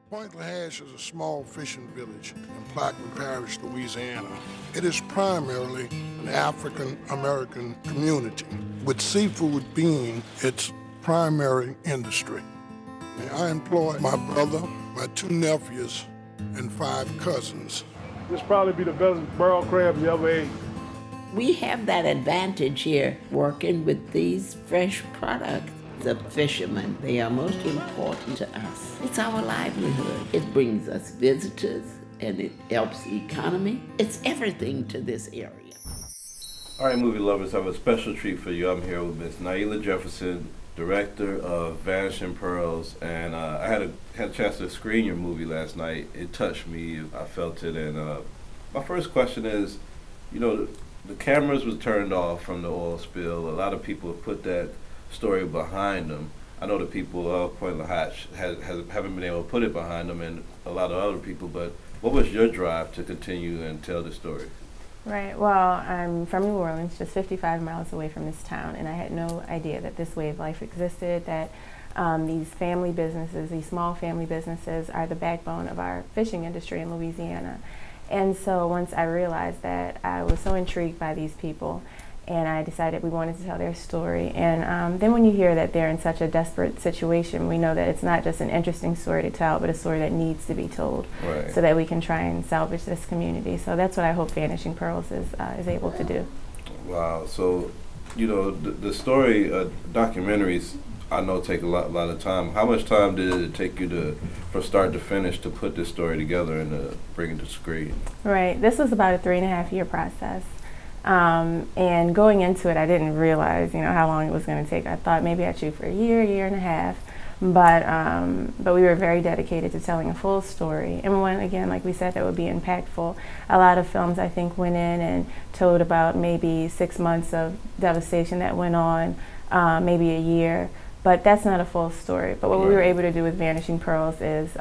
Pointe is a small fishing village in Blackman Parish, Louisiana. It is primarily an African-American community, with seafood being its primary industry. I employ my brother, my 2 nephews, and 5 cousins. This probably be the best barrel crab you ever ate. We have that advantage here working with these fresh products. The fishermen, they are most important to us. It's our livelihood. It brings us visitors and it helps the economy. It's everything to this area. All right, movie lovers, I have a special treat for you. I'm here with Miss Nailah Jefferson, director of Vanishing Pearls, and I had a chance to screen your movie last night. It touched me, I felt it, and my first question is, you know, the cameras were turned off from the oil spill. A lot of people have put that story behind them. I know the people of Pointe Hache haven't been able to put it behind them, and a lot of other people, but what was your drive to continue and tell the story? Right, well, I'm from New Orleans, just 55 miles away from this town, and I had no idea that this way of life existed, that these family businesses, these small family businesses are the backbone of our fishing industry in Louisiana. And so once I realized that, I was so intrigued by these people, and I decided we wanted to tell their story. And then when you hear that they're in such a desperate situation, we know that it's not just an interesting story to tell, but a story that needs to be told, right, so that we can try and salvage this community. So that's what I hope Vanishing Pearls is able to do. Wow. So, you know, the story, documentaries, I know take a lot of time. How much time did it take you from start to finish to put this story together and to bring it to screen? Right. This was about a 3.5-year process. And going into it, I didn't realize, you know, how long it was going to take. I thought maybe I'd shoot for a year and a half, but we were very dedicated to telling a full story. And one, again, like we said, that would be impactful. A lot of films, I think, went in and told about maybe 6 months of devastation that went on, maybe a year, but that's not a full story. But what we were able to do with Vanishing Pearls is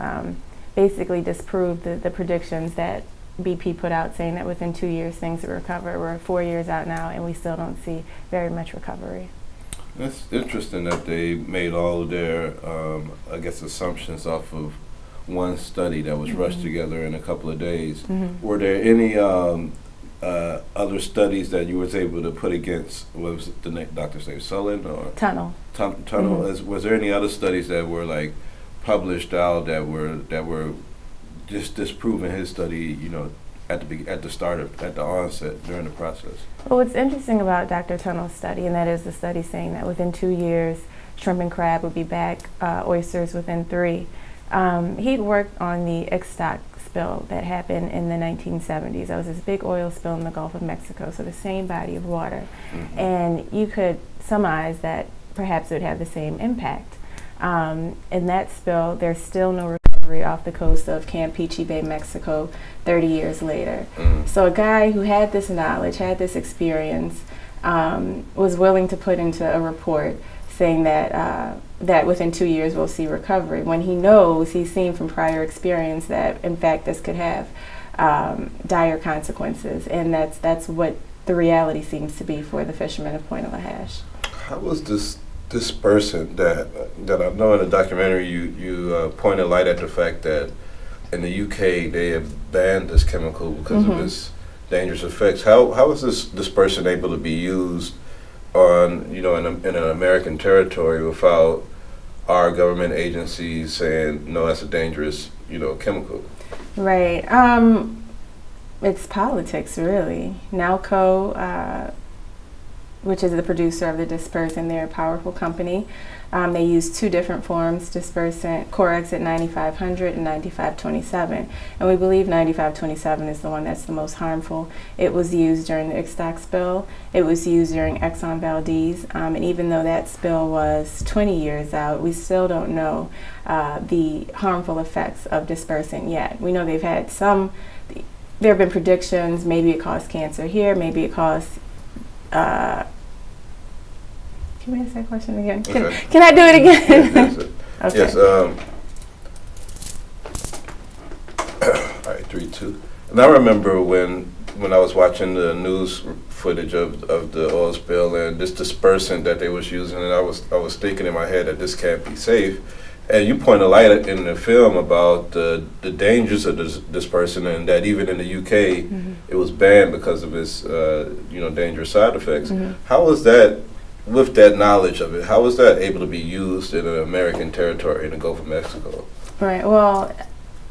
basically disprove the predictions that BP put out, saying that within 2 years things would recover. We're 4 years out now, and we still don't see very much recovery. It's interesting that they made all of their, I guess, assumptions off of one study that was rushed together in a couple of days. Were there any other studies that you was able to put against, what was the doctor's name, Sullen or Tunnel? Tunnel. Was there any other studies that were like published out that were just disproving his study, you know, at the onset during the process? Well, what's interesting about Dr. Tunnel's study, and that is the study saying that within 2 years, shrimp and crab would be back, oysters within 3. He'd worked on the Ixtoc spill that happened in the 1970s. That was this big oil spill in the Gulf of Mexico, so the same body of water. And you could surmise that perhaps it would have the same impact. In that spill, there's still no recovery off the coast of Campeche Bay, Mexico, 30 years later. So a guy who had this knowledge, had this experience, was willing to put into a report saying that that within 2 years we'll see recovery, when he knows, he's seen from prior experience that in fact this could have dire consequences, and that's what the reality seems to be for the fishermen of Pointe Hache. How was this person that I know in the documentary you pointed light at the fact that in the UK they have banned this chemical because of its dangerous effects. How was this person able to be used on, you know, in an American territory without our government agencies saying no, that's a dangerous, you know, chemical? Right. It's politics, really. Nowco, which is the producer of the dispersant, they're a powerful company. They use 2 different forms, dispersant, Corexit 9500 and 9527. And we believe 9527 is the one that's the most harmful. It was used during the Ixtoc spill. It was used during Exxon Valdez. And even though that spill was 20 years out, we still don't know the harmful effects of dispersant yet. We know they've had some, there have been predictions, maybe it caused cancer here, maybe it caused can we ask that question again? Can I do it again? Yes, okay. Yes. All right, 3, 2. And I remember when I was watching the news footage of the oil spill and this dispersant that they was using, and I was thinking in my head that this can't be safe. And you point a light in the film about the dangers of this person, and that even in the UK, it was banned because of its dangerous side effects. How was that, with that knowledge of it, how was that able to be used in an American territory in the Gulf of Mexico? Right. Well,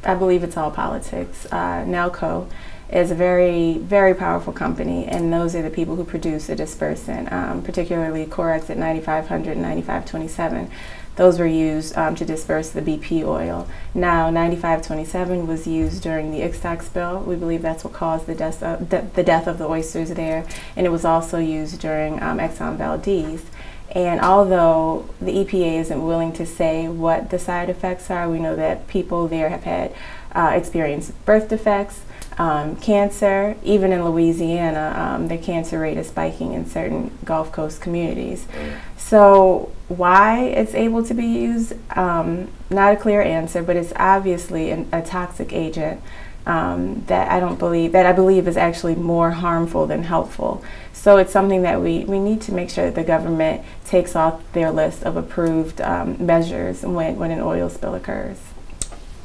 I believe it's all politics. Nalco is a very, very powerful company, and those are the people who produce the dispersant, particularly Corex at 9500 and 9527. Those were used to disperse the BP oil. Now, 9527 was used during the Ixtoc spill. We believe that's what caused the death of the oysters there, and it was also used during Exxon Valdez. And although the EPA isn't willing to say what the side effects are, we know that people there have had experienced birth defects, cancer. Even in Louisiana, the cancer rate is spiking in certain Gulf Coast communities. So why it's able to be used, not a clear answer, but it's obviously a toxic agent that I believe is actually more harmful than helpful. So it's something that we need to make sure that the government takes off their list of approved measures when an oil spill occurs.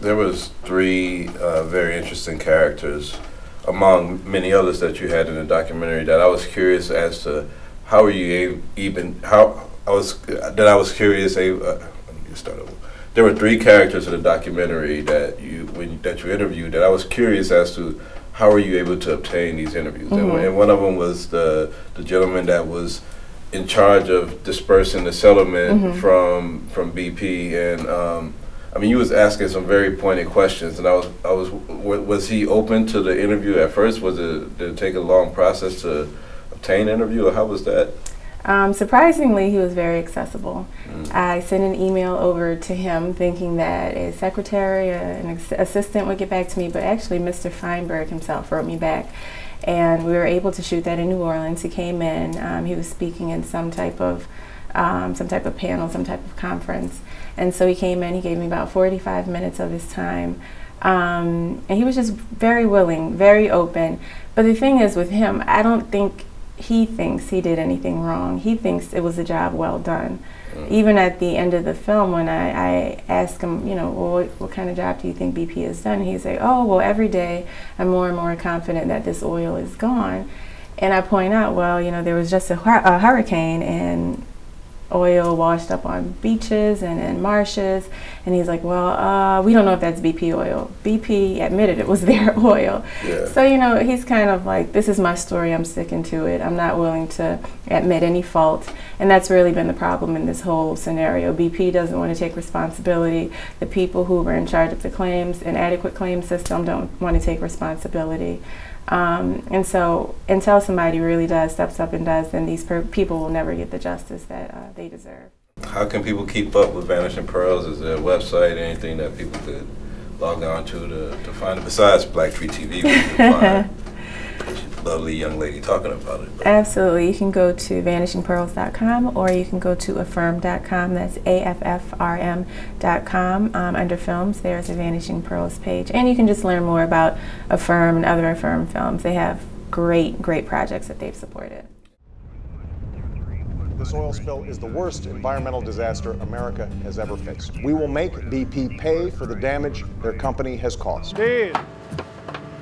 There was 3 very interesting characters, among many others that you had in the documentary, that I was curious as to how were you even, let me start over. There were 3 characters in the documentary that you interviewed that I was curious as to how were you able to obtain these interviews. And one of them was the gentleman that was in charge of dispersing the settlement from BP, and I mean, you was asking some very pointed questions, and was he open to the interview at first? Did it take a long process to obtain an interview, or how was that? Surprisingly, he was very accessible. I sent an email over to him thinking that a secretary, an assistant would get back to me, but actually Mr. Feinberg himself wrote me back. And we were able to shoot that in New Orleans. He came in, he was speaking in some type of panel, some type of conference. And so he came in, he gave me about 45 minutes of his time. And he was just very willing, very open. But the thing is with him, I don't think he thinks he did anything wrong. He thinks it was a job well done. Even at the end of the film, when I asked him, well, what kind of job do you think BP has done? He's like, oh, well, every day I'm more and more confident that this oil is gone. And I point out, well, there was just a hurricane and oil washed up on beaches and marshes, and he's like, well, we don't know if that's BP oil. BP admitted it was their oil. Yeah. So he's kind of like, this is my story, I'm sticking to it. I'm not willing to admit any fault, and that's really been the problem in this whole scenario. BP doesn't want to take responsibility. The people who were in charge of the claims, inadequate claim system, don't want to take responsibility. And so until somebody really steps up and does, then these people will never get the justice that they deserve. How can people keep up with Vanishing Pearls? Is there a website, anything that people could log on to find it, besides BlackTree TV, where you can find a lovely young lady talking about it? Absolutely. You can go to vanishingpearls.com, or you can go to affirm.com. That's AFFRM.com. Under films, there's a Vanishing Pearls page. And you can just learn more about Affirm and other Affirm films. They have great projects that they've supported. This oil spill is the worst environmental disaster America has ever faced. We will make BP pay for the damage their company has caused. Dead.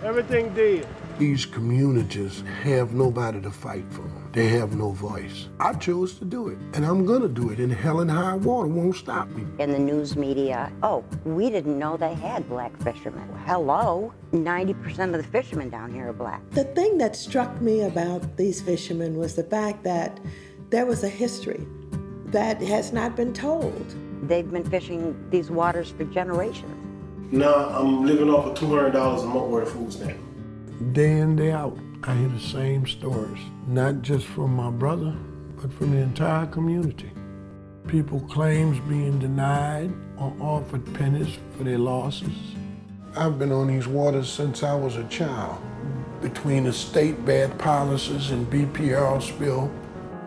Everything dead. These communities have nobody to fight for them. They have no voice. I chose to do it, and I'm gonna do it, and hell and high water won't stop me. In the news media, oh, we didn't know they had black fishermen. Hello, 90% of the fishermen down here are black. The thing that struck me about these fishermen was the fact that there was a history that has not been told. They've been fishing these waters for generations. Now I'm living off of $200 a month worth of food stamps. Day in, day out, I hear the same stories, not just from my brother, but from the entire community. People claims being denied or offered pennies for their losses. I've been on these waters since I was a child. Between the state bad policies and BP oil spill,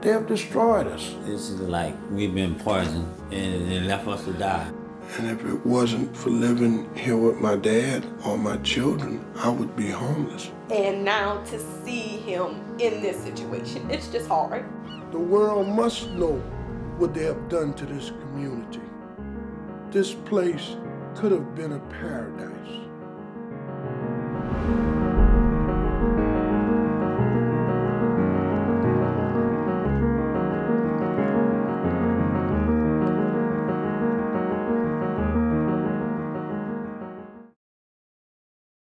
they have destroyed us. This is like we've been poisoned and they left us to die. And if it wasn't for living here with my dad or my children, I would be homeless. And now to see him in this situation, it's just hard. The world must know what they have done to this community. This place could have been a paradise.